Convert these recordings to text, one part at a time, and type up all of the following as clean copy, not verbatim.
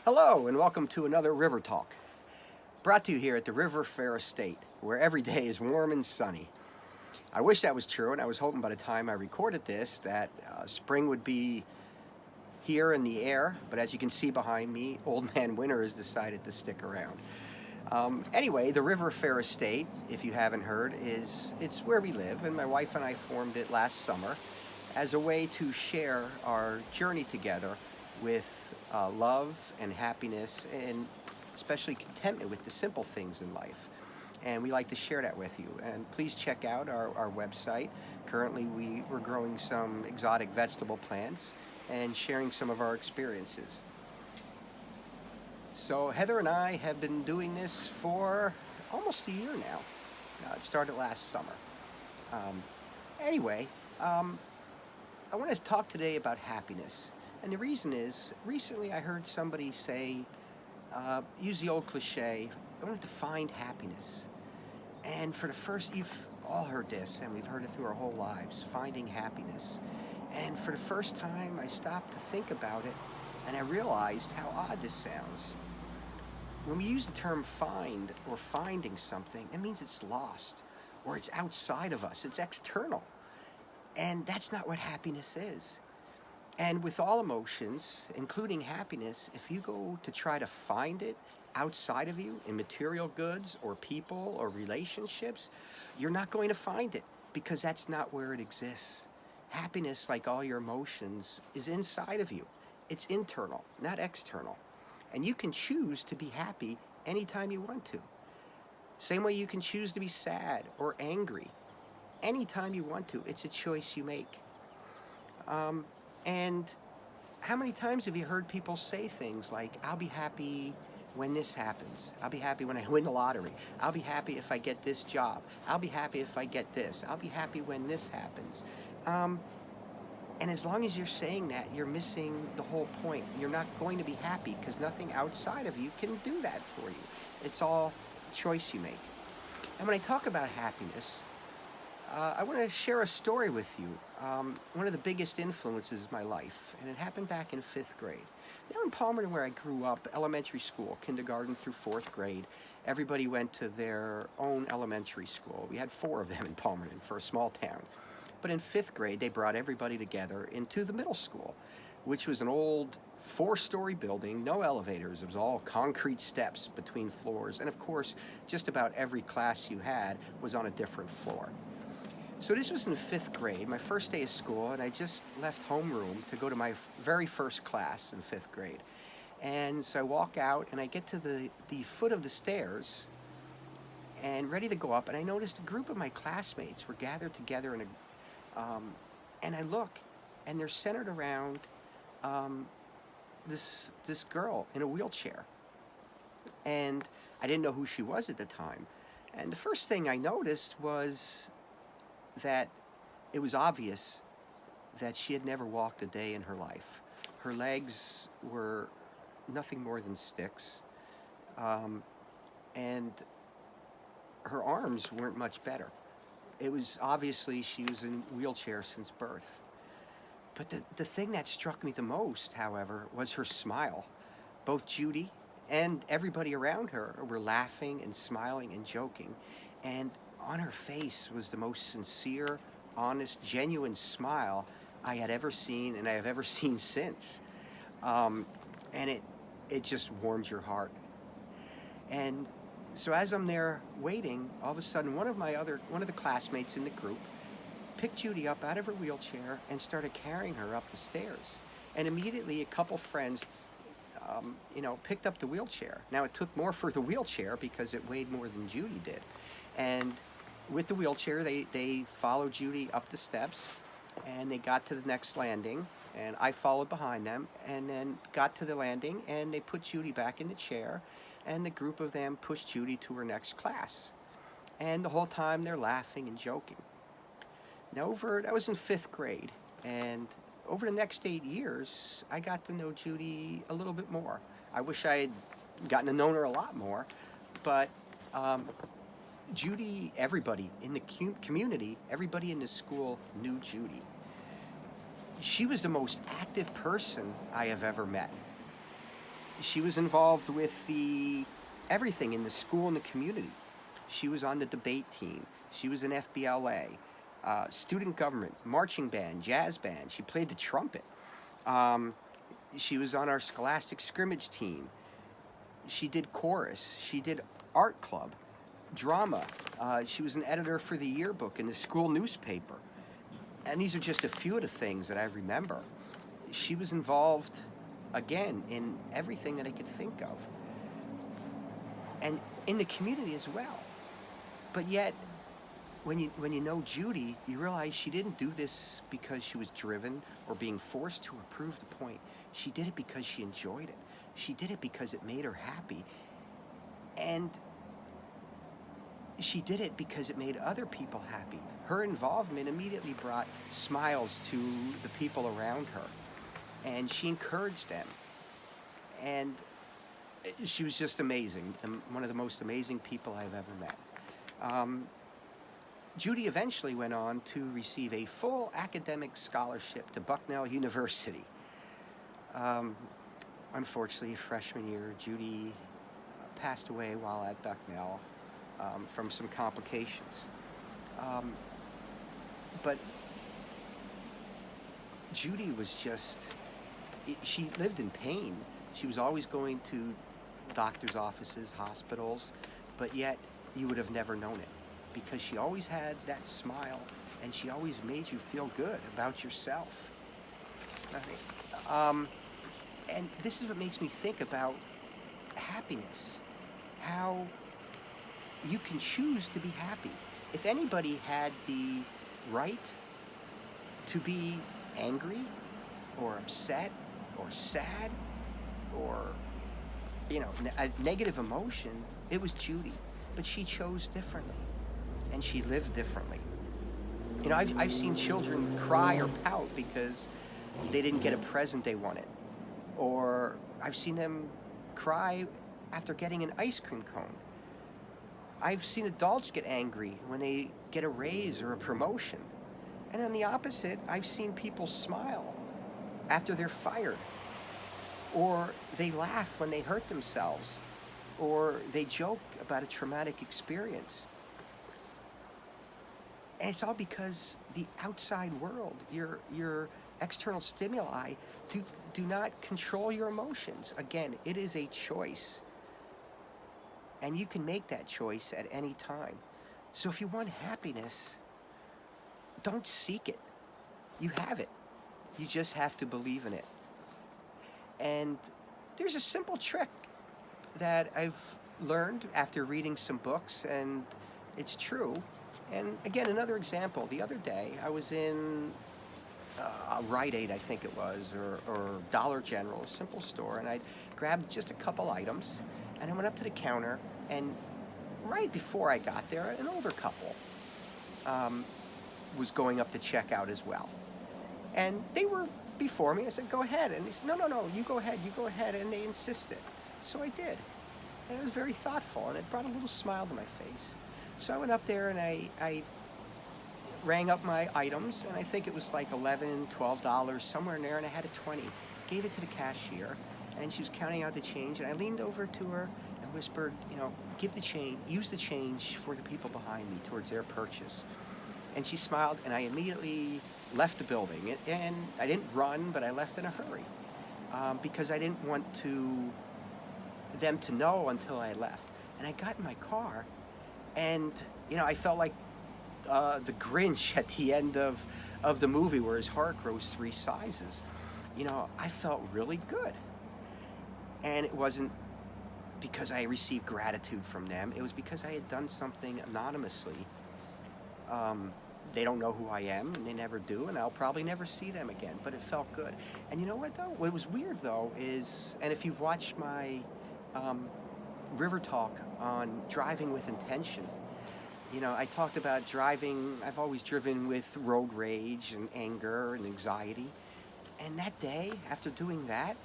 Hello, and welcome to another River Talk, brought to you here at the River Fair Estate, where every day is warm and sunny. I wish that was true, and I was hoping by the time I recorded this that spring would be here in the air, but as you can see behind me, Old Man Winter has decided to stick around. Anyway, the River Fair Estate, if you haven't heard, it's where we live, and my wife and I formed it last summer as a way to share our journey together with love and happiness, and especially contentment with the simple things in life. And we like to share that with you. And please check out our website. Currently, we're growing some exotic vegetable plants and sharing some of our experiences. So Heather and I have been doing this for almost a year now. It started last summer. Um, anyway, I want to talk today about happiness. And the reason is, recently I heard somebody say, use the old cliche, I want to find happiness. And for the first, you've all heard this, and we've heard it through our whole lives, finding happiness. And for the first time, I stopped to think about it, and I realized how odd this sounds. When we use the term find or finding something, it means it's lost, or it's outside of us, it's external. And that's not what happiness is. And with all emotions, including happiness, if you go to try to find it outside of you in material goods or people or relationships, you're not going to find it because that's not where it exists. Happiness, like all your emotions, is inside of you. It's internal, not external. And you can choose to be happy anytime you want to. Same way you can choose to be sad or angry anytime you want to. It's a choice you make. And how many times have you heard people say things like, I'll be happy when this happens. I'll be happy when I win the lottery. I'll be happy if I get this job. I'll be happy if I get this. I'll be happy when this happens. And as long as you're saying that, you're missing the whole point. You're not going to be happy because nothing outside of you can do that for you. It's all choice you make. And when I talk about happiness, I want to share a story with you. One of the biggest influences of my life, and it happened back in 5th grade. Now in Palmerton, where I grew up, elementary school, kindergarten through 4th grade, everybody went to their own elementary school. We had 4 of them in Palmerton for a small town. But in 5th grade, they brought everybody together into the middle school, which was an old 4-story building, no elevators. It was all concrete steps between floors. And of course, just about every class you had was on a different floor. So this was in 5th grade, my first day of school, and I just left homeroom to go to my very first class in 5th grade. And so I walk out, and I get to the foot of the stairs, and ready to go up, and I noticed a group of my classmates were gathered together in and I look, and they're centered around this girl in a wheelchair. And I didn't know who she was at the time. And the first thing I noticed was that it was obvious that she had never walked a day in her life. Her legs were nothing more than sticks, and her arms weren't much better. It was obviously she was in a wheelchair since birth. But the thing that struck me the most, however, was her smile. Both Judy and everybody around her were laughing and smiling and joking, and on her face was the most sincere, honest, genuine smile I had ever seen, and I have ever seen since. And it just warms your heart. And so as I'm there waiting, all of a sudden one of the classmates in the group picked Judy up out of her wheelchair and started carrying her up the stairs. And immediately a couple friends picked up the wheelchair. Now it took more for the wheelchair because it weighed more than Judy did. And with the wheelchair, they followed Judy up the steps, and they got to the next landing, and I followed behind them, and then got to the landing, and they put Judy back in the chair, and the group of them pushed Judy to her next class. And the whole time they're laughing and joking. Now that was in 5th grade, and over the next 8 years, I got to know Judy a little bit more. I wish I had gotten to know her a lot more, but Judy, everybody in the community, everybody in the school knew Judy. She was the most active person I have ever met. She was involved with the everything in the school and the community. She was on the debate team. She was in FBLA, student government, marching band, jazz band. She played the trumpet. Um, she was on our scholastic scrimmage team. She did chorus. She did art club, drama. She was an editor for the yearbook in the school newspaper. And these are just a few of the things that I remember. She was involved, again, in everything that I could think of, and in the community as well. But yet, when you know Judy, you realize she didn't do this because she was driven or being forced to or prove the point. She did it because she enjoyed it. She did it because it made her happy. And she did it because it made other people happy. Her involvement immediately brought smiles to the people around her, and she encouraged them. And she was just amazing, and one of the most amazing people I've ever met. Um, Judy eventually went on to receive a full academic scholarship to Bucknell University. Um, Unfortunately, freshman year, Judy passed away while at Bucknell from some complications. Um, but Judy was just, she lived in pain. She was always going to doctor's offices, hospitals, but yet you would have never known it because she always had that smile and she always made you feel good about yourself. Right? And this is what makes me think about happiness, how you can choose to be happy. If anybody had the right to be angry or upset or sad or, a negative emotion, it was Judy. But she chose differently and she lived differently. I've seen children cry or pout because they didn't get a present they wanted. Or I've seen them cry after getting an ice cream cone. I've seen adults get angry when they get a raise or a promotion. And on the opposite, I've seen people smile after they're fired. Or they laugh when they hurt themselves. Or they joke about a traumatic experience. And it's all because the outside world, your external stimuli, do not control your emotions. Again, it is a choice. And you can make that choice at any time. So if you want happiness, don't seek it. You have it. You just have to believe in it. And there's a simple trick that I've learned after reading some books, and it's true. And again, another example. The other day, I was in a Rite Aid, I think it was, or Dollar General, a simple store, and I grabbed just a couple items, and I went up to the counter, and right before I got there, an older couple was going up to check out as well. And they were before me. I said, go ahead. And they said, no, you go ahead. And they insisted. So I did. And it was very thoughtful, and it brought a little smile to my face. So I went up there and I rang up my items, and I think it was like $11, $12, somewhere in there, and I had a 20. Gave it to the cashier, and she was counting out the change, and I leaned over to her and whispered, give the change, use the change for the people behind me towards their purchase. And she smiled, and I immediately left the building. And I didn't run, but I left in a hurry because I didn't want them to know until I left. And I got in my car, and I felt like the Grinch at the end of the movie where his heart grows 3 sizes. I felt really good. And it wasn't because I received gratitude from them. It was because I had done something anonymously. They don't know who I am, and they never do, and I'll probably never see them again, but it felt good. And you know what, though? What was weird, though, is, and if you've watched my River Talk on driving with intention, I talked about driving. I've always driven with road rage and anger and anxiety. And that day, after doing that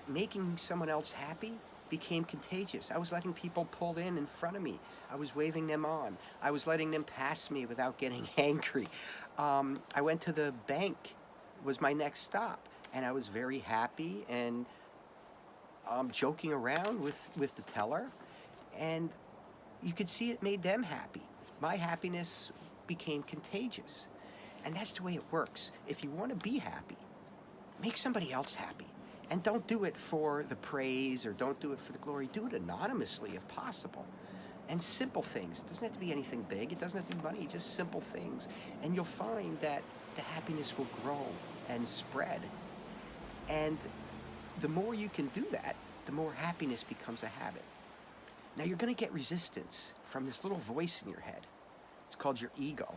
making someone else happy became contagious. I was letting people pull in front of me. I was waving them on. I was letting them pass me without getting angry. I went to the bank, was my next stop, and I was very happy, and joking around with the teller, and you could see it made them happy. My happiness became contagious. And that's the way it works. If you want to be happy, make somebody else happy. And don't do it for the praise or don't do it for the glory. Do it anonymously if possible. And simple things. It doesn't have to be anything big. It doesn't have to be money. Just simple things. And you'll find that the happiness will grow and spread. And the more you can do that, the more happiness becomes a habit. Now you're going to get resistance from this little voice in your head. It's called your ego.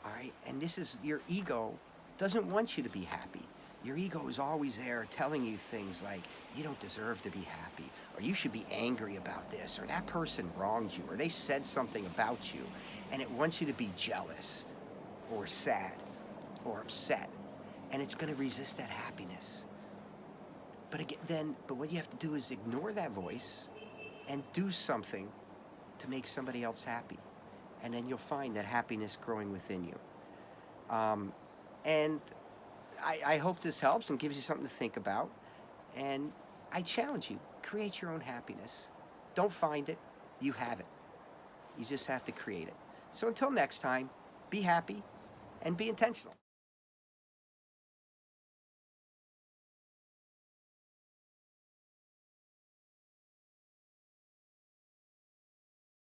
All right? And this is your ego doesn't want you to be happy. Your ego is always there telling you things like, you don't deserve to be happy, or you should be angry about this, or that person wronged you, or they said something about you, and it wants you to be jealous, or sad, or upset, and it's going to resist that happiness. But again, but what you have to do is ignore that voice and do something to make somebody else happy, and then you'll find that happiness growing within you. And I hope this helps and gives you something to think about. And I challenge you, create your own happiness. Don't find it, you have it. You just have to create it. So until next time, be happy and be intentional.